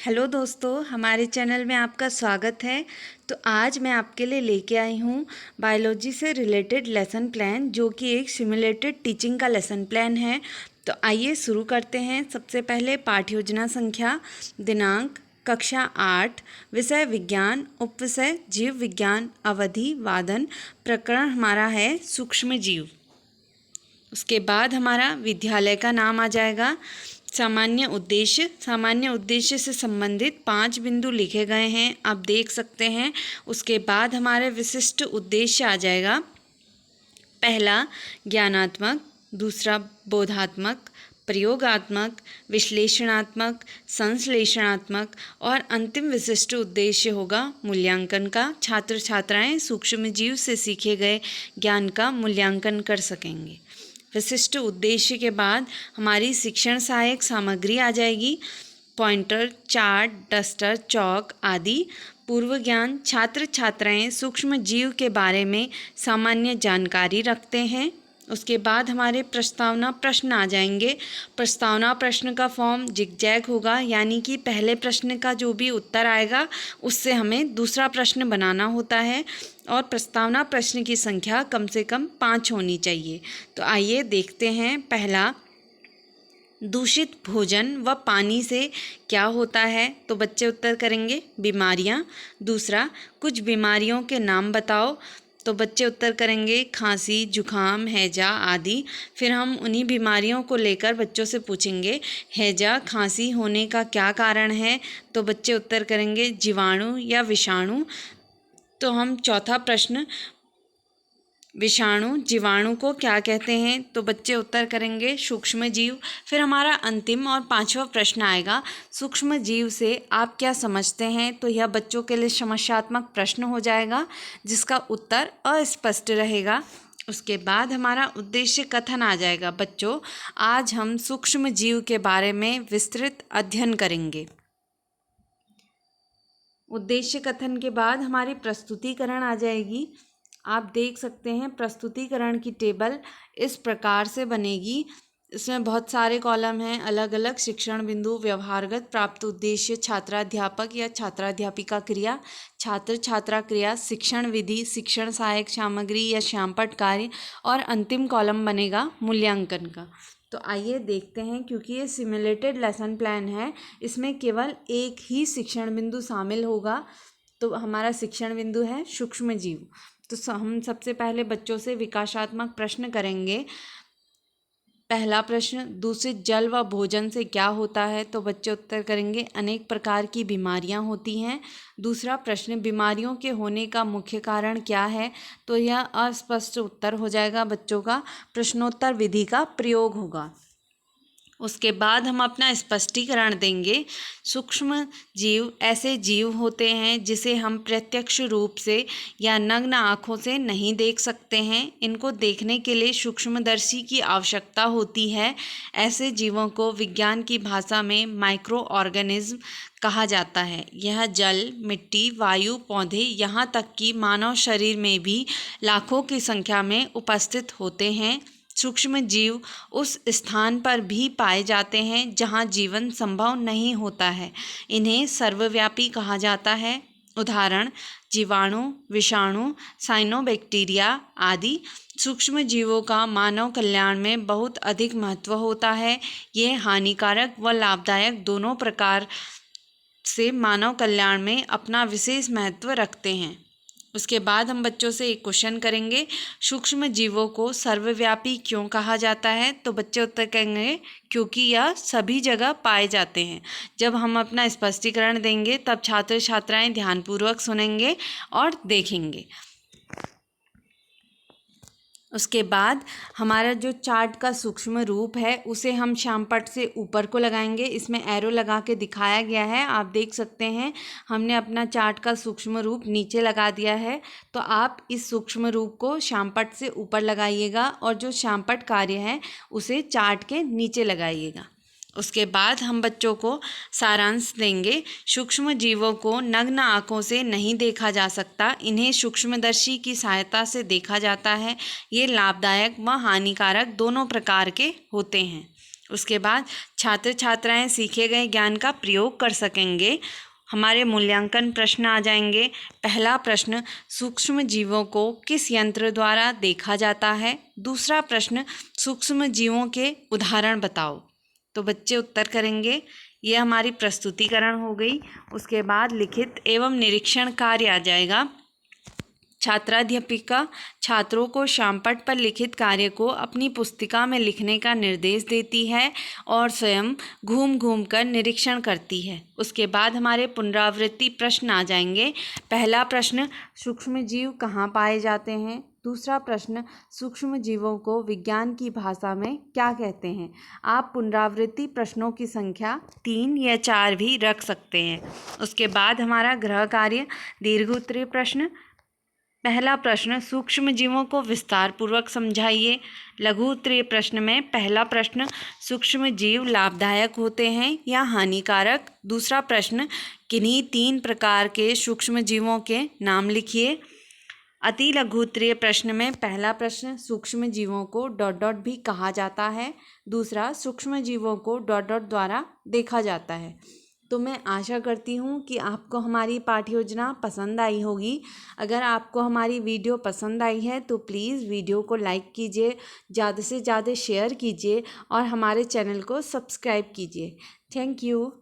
Hello दोस्तों, हमारे channel में आपका स्वागत है। तो आज मैं आपके लिए लेके आई हूँ बायोलॉजी से रिलेटेड लेसन प्लान, जो कि एक सिमुलेटेड टीचिंग का लेसन प्लान है। तो आइए शुरू करते हैं। सबसे पहले पाठ्य योजना संख्या, दिनांक, कक्षा 8, विषय विज्ञान, उपविषय जीव विज्ञान, अवधि वादन, प्रकरण हमारा है सूक्ष्म जीव। उसके बाद हमारा विद्यालय का नाम आ जाएगा। सामान्य उद्देश्य से संबंधित 5 बिंदु लिखे गए हैं, आप देख सकते हैं। उसके बाद हमारे विशिष्ट उद्देश्य आ जाएगा। पहला ज्ञानात्मक, दूसरा बोधात्मक, प्रयोगात्मक, विश्लेषणात्मक, संश्लेषणात्मक और अंतिम विशिष्ट उद्देश्य होगा मूल्यांकन का। छात्र छात्राएं सूक्ष्म जीव से सीखे गए ज्ञान का मूल्यांकन कर सकेंगे। विशिष्ट उद्देश्य के बाद हमारी शिक्षण सहायक सामग्री आ जाएगी। पॉइंटर, चार्ट, डस्टर, चौक आदि। पूर्व ज्ञान, छात्र छात्राएं सूक्ष्म जीव के बारे में सामान्य जानकारी रखते हैं। उसके बाद हमारे प्रस्तावना प्रश्न आ जाएंगे। प्रस्तावना प्रश्न का फॉर्म जिगजैग होगा, यानी कि पहले प्रश्न का जो भी उत्तर आएगा उससे हमें दूसरा प्रश्न बनाना होता है, और प्रस्तावना प्रश्न की संख्या कम से कम 5 होनी चाहिए। तो आइए देखते हैं। पहला, दूषित भोजन व पानी से क्या होता है? तो बच्चे उत्तर करेंगे बीमारियां। दूसरा, कुछ बीमारियों के नाम बताओ। तो बच्चे उत्तर करेंगे खांसी, जुखाम, हैजा आदि। फिर हम उन्हीं बीमारियों को लेकर बच्चों से पूछेंगे हैजा, खांसी होने का क्या कारण है? तो बच्चे उत्तर करेंगे जीवाणु या विषाणु। तो हम चौथा प्रश्न, विषाणु जीवाणु को क्या कहते हैं? तो बच्चे उत्तर करेंगे सूक्ष्म जीव। फिर हमारा अंतिम और 5वां प्रश्न आएगा, सूक्ष्म जीव से आप क्या समझते हैं? तो यह बच्चों के लिए समस्यात्मक प्रश्न हो जाएगा, जिसका उत्तर अस्पष्ट रहेगा। उसके बाद हमारा उद्देश्य कथन आ जाएगा। बच्चों, आज हम सूक्ष्म जीव के बारे में विस्तृत अध्ययन करेंगे। उद्देश्य कथन के बाद हमारी प्रस्तुतिकरण आ जाएगी। आप देख सकते हैं प्रस्तुतिकरण की टेबल इस प्रकार से बनेगी। इसमें बहुत सारे कॉलम हैं, अलग अलग शिक्षण बिंदु, व्यवहारगत, प्राप्त उद्देश्य, छात्राध्यापक या छात्राध्यापिका क्रिया, छात्र छात्रा क्रिया, शिक्षण विधि, शिक्षण सहायक सामग्री या श्यामपट्ट कार्य, और अंतिम कॉलम बनेगा मूल्यांकन का। तो आइए देखते हैं। क्योंकि ये सिमुलेटेड लेसन प्लान है, इसमें केवल एक ही शिक्षण बिंदु शामिल होगा। तो हमारा शिक्षण बिंदु है सूक्ष्म जीव। तो हम सबसे पहले बच्चों से विकासात्मक प्रश्न करेंगे। पहला प्रश्न, दूषित जल व भोजन से क्या होता है? तो बच्चे उत्तर करेंगे अनेक प्रकार की बीमारियां होती हैं। दूसरा प्रश्न, बीमारियों के होने का मुख्य कारण क्या है? तो यह अस्पष्ट उत्तर हो जाएगा बच्चों का। प्रश्नोत्तर विधि का प्रयोग होगा। उसके बाद हम अपना स्पष्टीकरण देंगे। सूक्ष्म जीव ऐसे जीव होते हैं जिसे हम प्रत्यक्ष रूप से या नग्न आँखों से नहीं देख सकते हैं। इनको देखने के लिए सूक्ष्मदर्शी की आवश्यकता होती है। ऐसे जीवों को विज्ञान की भाषा में माइक्रो ऑर्गेनिज्म कहा जाता है। यह जल, मिट्टी, वायु, पौधे, यहाँ तक कि मानव शरीर में भी लाखों की संख्या में उपस्थित होते हैं। सूक्ष्म जीव उस स्थान पर भी पाए जाते हैं जहाँ जीवन संभव नहीं होता है। इन्हें सर्वव्यापी कहा जाता है। उदाहरण, जीवाणु, विषाणु, साइनोबैक्टीरिया आदि। सूक्ष्म जीवों का मानव कल्याण में बहुत अधिक महत्व होता है। ये हानिकारक व लाभदायक दोनों प्रकार से मानव कल्याण में अपना विशेष महत्व रखते हैं। उसके बाद हम बच्चों से एक क्वेश्चन करेंगे, सूक्ष्म जीवों को सर्वव्यापी क्यों कहा जाता है? तो बच्चे उत्तर करेंगे क्योंकि यह सभी जगह पाए जाते हैं। जब हम अपना स्पष्टीकरण देंगे तब छात्र छात्राएं ध्यानपूर्वक सुनेंगे और देखेंगे। उसके बाद हमारा जो चार्ट का सूक्ष्म रूप है उसे हम श्यामपट्ट से ऊपर को लगाएंगे। इसमें एरो लगा के दिखाया गया है, आप देख सकते हैं। हमने अपना चार्ट का सूक्ष्म रूप नीचे लगा दिया है। तो आप इस सूक्ष्म रूप को श्यामपट्ट से ऊपर लगाइएगा, और जो श्यामपट्ट कार्य है उसे चार्ट के नीचे लगाइएगा। उसके बाद हम बच्चों को सारांश देंगे। सूक्ष्म जीवों को नग्न आँखों से नहीं देखा जा सकता, इन्हें सूक्ष्मदर्शी की सहायता से देखा जाता है। ये लाभदायक व हानिकारक दोनों प्रकार के होते हैं। उसके बाद छात्र छात्राएं सीखे गए ज्ञान का प्रयोग कर सकेंगे। हमारे मूल्यांकन प्रश्न आ जाएंगे। पहला प्रश्न, सूक्ष्म जीवों को किस यंत्र द्वारा देखा जाता है? दूसरा प्रश्न, सूक्ष्म जीवों के उदाहरण बताओ। तो बच्चे उत्तर करेंगे। ये हमारी प्रस्तुतिकरण हो गई। उसके बाद लिखित एवं निरीक्षण कार्य आ जाएगा। छात्राध्यापिका छात्रों को श्यामपट्ट पर लिखित कार्य को अपनी पुस्तिका में लिखने का निर्देश देती है और स्वयं घूम घूम कर निरीक्षण करती है। उसके बाद हमारे पुनरावृत्ति प्रश्न आ जाएंगे। पहला प्रश्न, सूक्ष्म जीव कहाँ पाए जाते हैं? दूसरा प्रश्न, सूक्ष्म जीवों को विज्ञान की भाषा में क्या कहते हैं? आप पुनरावृत्ति प्रश्नों की संख्या 3 या 4 भी रख सकते हैं। उसके बाद हमारा गृह कार्य, दीर्घ उत्तरीय प्रश्न। पहला प्रश्न, सूक्ष्म जीवों को विस्तार पूर्वक समझाइए। लघु उत्तरीय प्रश्न में पहला प्रश्न, सूक्ष्म जीव लाभदायक होते हैं या हानिकारक? दूसरा प्रश्न, किन्हीं 3 प्रकार के सूक्ष्म जीवों के नाम लिखिए। अति लघु उत्तरीय प्रश्न में पहला प्रश्न, सूक्ष्म जीवों को ... भी कहा जाता है। दूसरा, सूक्ष्म जीवों को ... द्वारा देखा जाता है। तो मैं आशा करती हूँ कि आपको हमारी पाठ्य योजना पसंद आई होगी। अगर आपको हमारी वीडियो पसंद आई है तो प्लीज़ वीडियो को लाइक कीजिए, ज़्यादा से ज़्यादा शेयर कीजिए और हमारे चैनल को सब्सक्राइब कीजिए। Thank you.